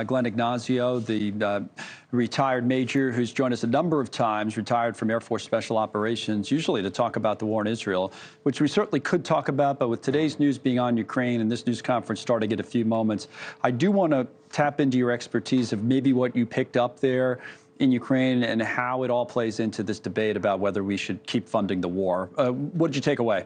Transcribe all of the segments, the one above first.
Glenn Ignacio, the retired major who's joined us a number of times, retired from Air Force Special Operations, usually to talk about the war in Israel, which we certainly could talk about, but with today's news being on Ukraine and this news conference starting in a few moments, I do want to tap into your expertise of maybe what you picked up there in Ukraine and how it all plays into this debate about whether we should keep funding the war. What did you take away?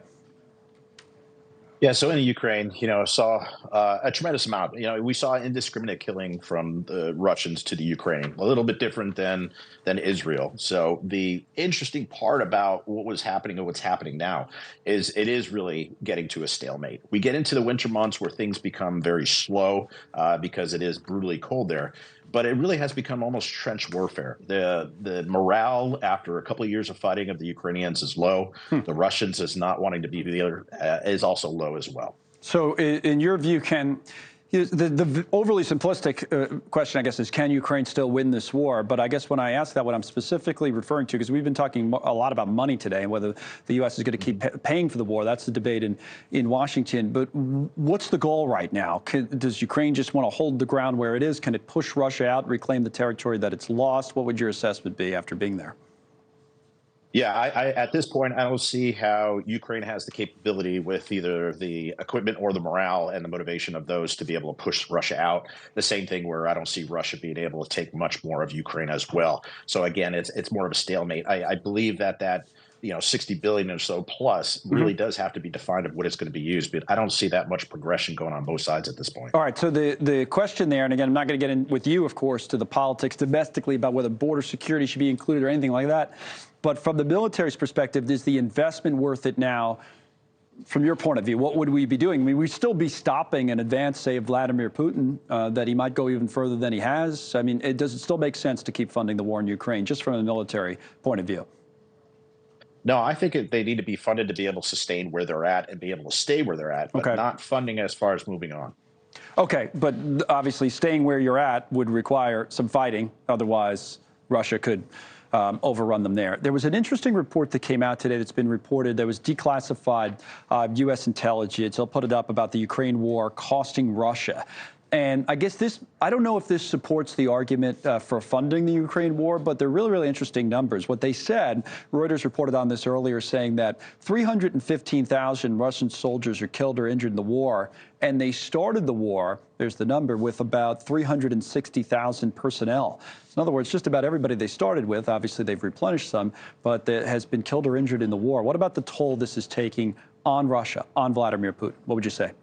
Yeah, so in Ukraine, saw a tremendous amount. We saw indiscriminate killing from the Russians to the Ukraine, a little bit different than Israel. So the interesting part about what was happening and what's happening now is it is really getting to a stalemate. We get into the winter months where things become very slow because it is brutally cold there. But it really has become almost trench warfare. The morale after a couple of years of fighting of the Ukrainians is low. The Russians is not wanting to be there is also low as well. So in your view, the overly simplistic question, I guess, is can Ukraine still win this war? But I guess when I ask that, what I'm specifically referring to, because we've been talking a lot about money today and whether the U.S. is going to keep paying for the war. That's the debate in Washington. But what's the goal right now? Does Ukraine just want to hold the ground where it is? Can it push Russia out, reclaim the territory that it's lost? What would your assessment be after being there? Yeah, at this point, I don't see how Ukraine has the capability with either the equipment or the morale and the motivation of those to be able to push Russia out. The same thing where I don't see Russia being able to take much more of Ukraine as well. So again, it's more of a stalemate. I believe that 60 billion or so plus really does have to be defined of what it's going to be used. But I don't see that much progression going on both sides at this point. All right. So the question there, and again, I'm not going to get in with you, of course, to the politics domestically about whether border security should be included or anything like that. But from the military's perspective, is the investment worth it now? From your point of view, what would we be doing? I mean, we'd still be stopping an advance, say, of Vladimir Putin, that he might go even further than he has. I mean, does it still make sense to keep funding the war in Ukraine, just from a military point of view? No, I think they need to be funded to be able to sustain where they're at and be able to stay where they're at, but not funding as far as moving on. Okay, but obviously staying where you're at would require some fighting. Otherwise, Russia could overrun them there. There was an interesting report that came out today that's been reported that was declassified U.S. intelligence. I'll put it up about the Ukraine war costing Russia. And I guess I don't know if this supports the argument for funding the Ukraine war, but they're really, really interesting numbers. What they said, Reuters reported on this earlier, saying that 315,000 Russian soldiers are killed or injured in the war, and they started the war, there's the number, with about 360,000 personnel. In other words, just about everybody they started with, obviously they've replenished some, but that has been killed or injured in the war. What about the toll this is taking on Russia, on Vladimir Putin? What would you say?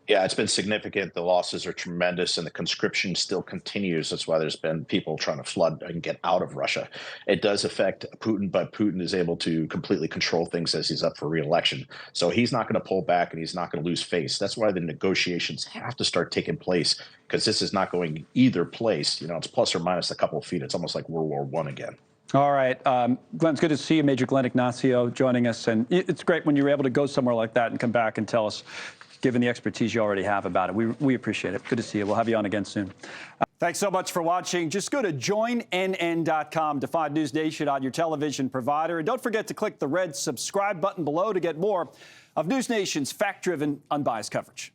Yeah, it's been significant. The losses are tremendous, and the conscription still continues. That's why there's been people trying to flood and get out of Russia. It does affect Putin, but Putin is able to completely control things as he's up for re-election. So he's not going to pull back, and he's not going to lose face. That's why the negotiations have to start taking place, because this is not going either place. It's plus or minus a couple of feet. It's almost like World War I again. All right. Glenn, it's good to see you, Major Glenn Ignacio, joining us. And it's great when you're able to go somewhere like that and come back and tell us, given the expertise you already have about it. We appreciate it. Good to see you. We'll have you on again soon. Thanks so much for watching. Just go to joinnn.com to find News Nation on your television provider. And don't forget to click the red subscribe button below to get more of News Nation's fact-driven, unbiased coverage.